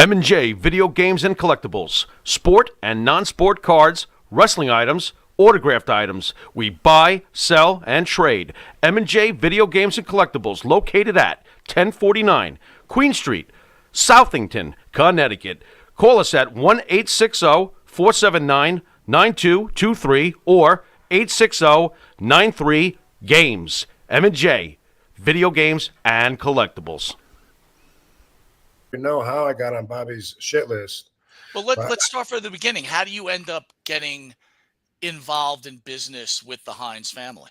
M&J Video Games and Collectibles. Sport and non-sport cards, wrestling items, autographed items. We buy, sell, and trade. M&J Video Games and Collectibles, located at 1049 Queen Street, Southington, Connecticut. Call us at 1-860-479-9223 or 860-93-GAMES. M&J Video Games and Collectibles. I know how I got on Bobby's shit list. Well, let's start from the beginning. How do you end up getting involved in business with the Hines family?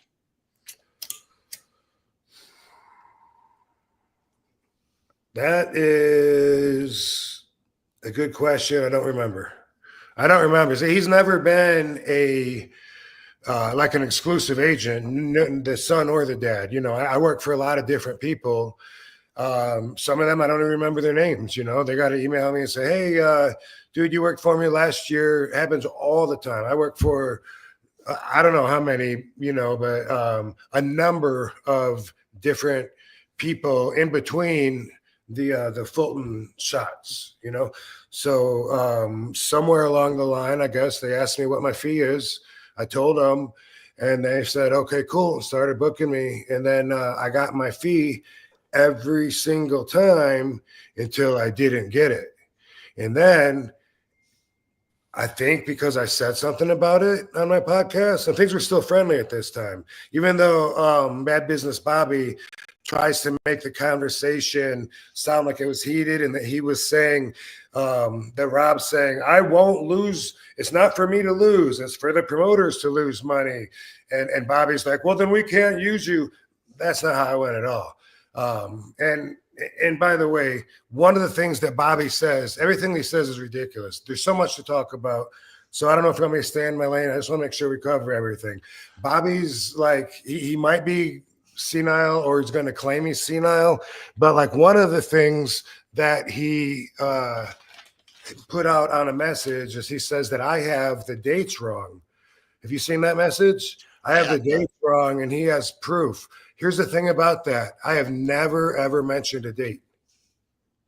That is a good question. I don't remember. See, he's never been like an exclusive agent, the son or the dad. You know, I work for a lot of different people. Some of them I don't even remember their names. You know, they got to email me and say, "Hey, dude, you worked for me last year." It happens all the time. I work for I don't know how many, you know, but a number of different people in between the Fulton shots, you know. So somewhere along the line, I guess they asked me what my fee is. I told them, and they said, "Okay, cool." Started booking me, and then I got my fee every single time until I didn't get it. And then I think because I said something about it on my podcast, and things were still friendly at this time, even though Bad Business Bobby tries to make the conversation sound like it was heated and that he was saying that Rob's saying, "I won't lose. It's not for me to lose. It's for the promoters to lose money." And Bobby's like, "Well, then we can't use you." That's not how it went at all. And by the way, one of the things that Bobby says, everything he says is ridiculous. There's so much to talk about. So I don't know if you want me to stay in my lane. I just want to make sure we cover everything. Bobby's like, he might be senile, or he's going to claim he's senile. But like one of the things that he put out on a message is he says that I have the dates wrong. Have you seen that message? I have the dates wrong, and he has proof. Here's the thing about that. I have never, ever mentioned a date.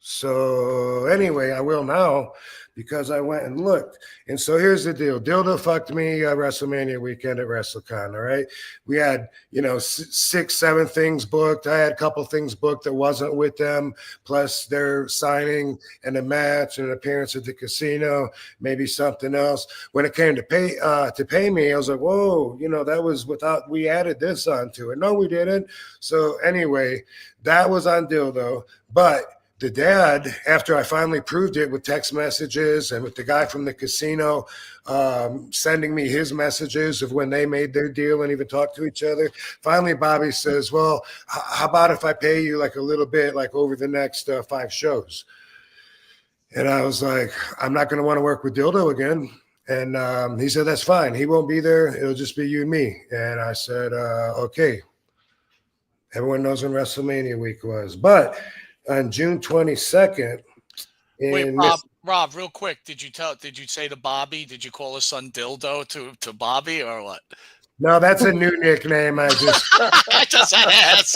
So anyway, I will now because I went and looked. And so here's the deal. Dildo fucked me WrestleMania weekend at WrestleCon, all right? We had, 6, 7 things booked. I had a couple things booked that wasn't with them, plus their signing and a match and an appearance at the casino, maybe something else. When it came to pay me, I was like, whoa, that was without, we added this onto it. No, we didn't. So anyway, that was on Dildo, but the dad, after I finally proved it with text messages and with the guy from the casino sending me his messages of when they made their deal and even talked to each other, finally Bobby says, "Well, how about if I pay you like a little bit, like over the next 5 shows?" And I was like, "I'm not going to want to work with Dildo again." And he said, "That's fine. He won't be there. It'll just be you and me." And I said, "Okay." Everyone knows when WrestleMania week was. But on June 22nd. Wait, Rob, real quick, did you say to Bobby, did you call his son Dildo to Bobby or what? No, that's a new nickname. I just had to ask.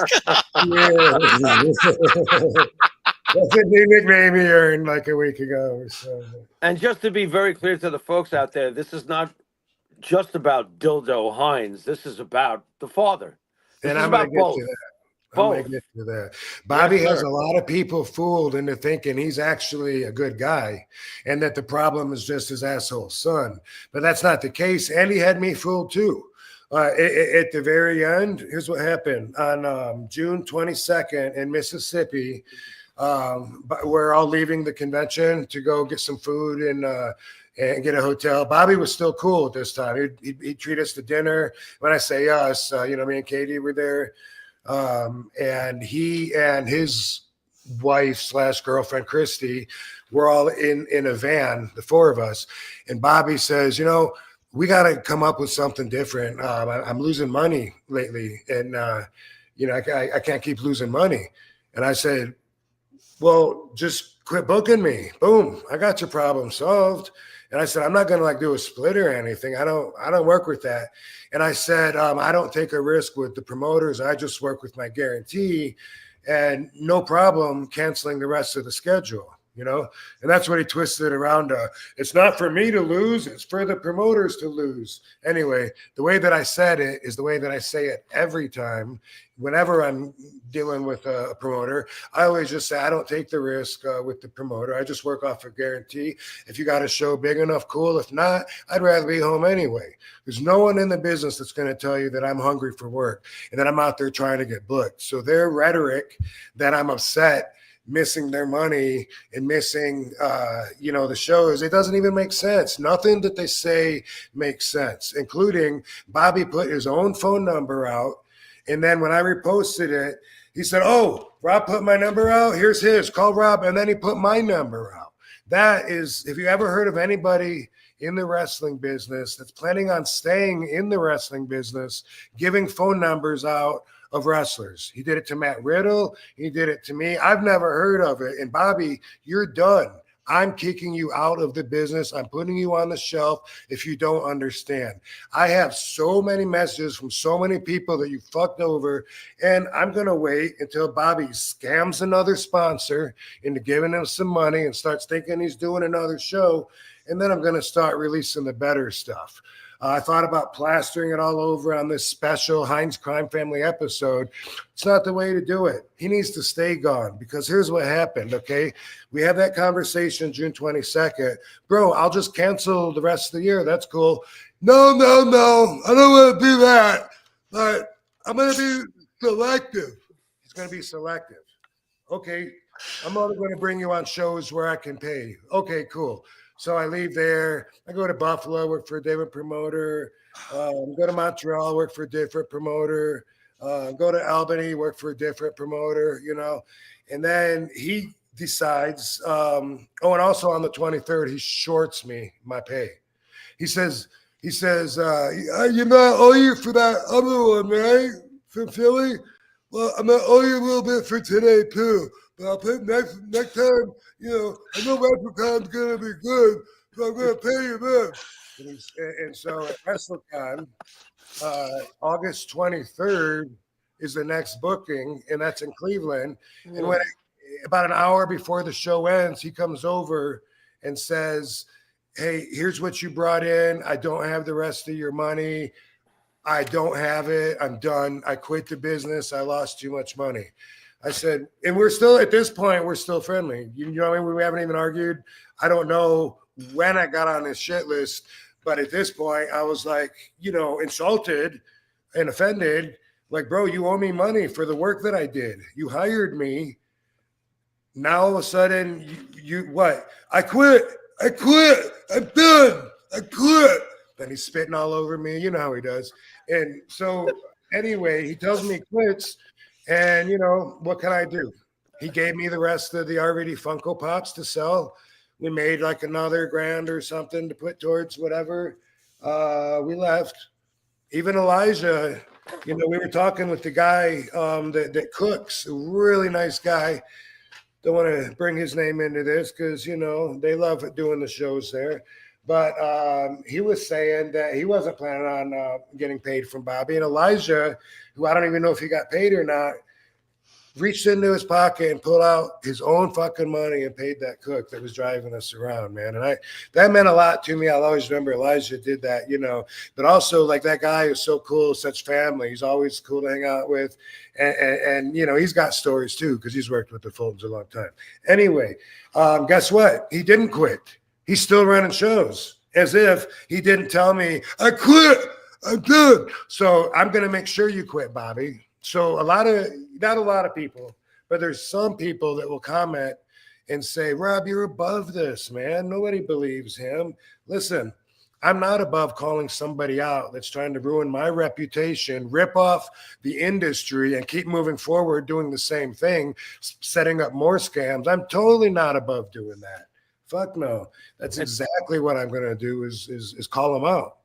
That's a new nickname he earned like a week ago or so. And just to be very clear to the folks out there, this is not just about Dildo Hines. This is about the father. This and is I'm about both. To that. Get to that. Bobby has a lot of people fooled into thinking he's actually a good guy and that the problem is just his asshole son. But that's not the case. And he had me fooled too. At the very end, here's what happened. On June 22nd in Mississippi, we're all leaving the convention to go get some food and get a hotel. Bobby was still cool at this time. He'd treat us to dinner. When I say us, me and Katie were there. And he and his wife / girlfriend, Christy, were all in a van, the 4 of us. And Bobby says, we got to come up with something different. I'm losing money lately. And, I can't keep losing money. And I said, well, just quit booking me. Boom. I got your problem solved. And I said, I'm not going to do a split or anything. I don't work with that. And I said, I don't take a risk with the promoters. I just work with my guarantee and no problem canceling the rest of the schedule. you know? And that's what he twisted around. It's not for me to lose, it's for the promoters to lose. Anyway, the way that I said it is the way that I say it every time. Whenever I'm dealing with a promoter, I always just say, I don't take the risk with the promoter. I just work off a guarantee. If you got a show big enough, cool. If not, I'd rather be home anyway. There's no one in the business that's going to tell you that I'm hungry for work and that I'm out there trying to get booked. So their rhetoric that I'm upset missing their money and missing, the shows, it doesn't even make sense. Nothing that they say makes sense, including Bobby put his own phone number out. And then when I reposted it, he said, oh, Rob put my number out. Here's his. Call Rob. And then he put my number out. That is, if you ever heard of anybody in the wrestling business that's planning on staying in the wrestling business, giving phone numbers out of wrestlers. He did it to Matt Riddle. He did it to me. I've never heard of it. And Bobby, you're done. I'm kicking you out of the business. I'm putting you on the shelf if you don't understand. I have so many messages from so many people that you fucked over, and I'm going to wait until Bobby scams another sponsor into giving him some money and starts thinking he's doing another show, and then I'm going to start releasing the better stuff. I thought about plastering it all over on this special Hines Crime Family episode. It's not the way to do it. He needs to stay gone because here's what happened, okay? We had that conversation June 22nd. Bro, I'll just cancel the rest of the year. That's cool. No. I don't want to do that, but I'm going to be selective. He's going to be selective. Okay, I'm only going to bring you on shows where I can pay. Okay, cool. So I leave there. I go to Buffalo, work for a different promoter. Go to Montreal, work for a different promoter. Go to Albany, work for a different promoter, And then he decides, and also on the 23rd, he shorts me my pay. He says, you owe you for that other one, right? From Philly? Well, I'm going to owe you a little bit for today, too. But I'll put next time, I know WrestleCon's going to be good, so I'm going to pay you then. And so at WrestleCon, August 23rd is the next booking, and that's in Cleveland. And when about an hour before the show ends, he comes over and says, hey, here's what you brought in. I don't have the rest of your money. I don't have it. I'm done. I quit the business. I lost too much money. I said, and we're still at this point, we're still friendly. You know what I mean? We haven't even argued. I don't know when I got on this shit list, but at this point, I was like, insulted and offended. Like, bro, you owe me money for the work that I did. You hired me. Now all of a sudden, you what? I quit. I'm done. I quit. Then he's spitting all over me. You know how he does. And so anyway, he tells me he quits. And, what can I do? He gave me the rest of the RVD Funko Pops to sell. We made like another $1,000 or something to put towards whatever. We left. Even Elijah, we were talking with the guy that cooks, a really nice guy. Don't want to bring his name into this because, they love doing the shows there. But he was saying that he wasn't planning on getting paid from Bobby. And Elijah, who I don't even know if he got paid or not, reached into his pocket and pulled out his own fucking money and paid that cook that was driving us around, man. And that meant a lot to me. I'll always remember Elijah did that, But also, like, that guy is so cool, such family. He's always cool to hang out with. And he's got stories, too, because he's worked with the Fultons a long time. Anyway, guess what? He didn't quit. He's still running shows as if he didn't tell me, I quit. I'm done. So I'm going to make sure you quit, Bobby. So not a lot of people, but there's some people that will comment and say, Rob, you're above this, man. Nobody believes him. Listen, I'm not above calling somebody out that's trying to ruin my reputation, rip off the industry, and keep moving forward doing the same thing, setting up more scams. I'm totally not above doing that. Fuck no. That's exactly what I'm going to do is call them out.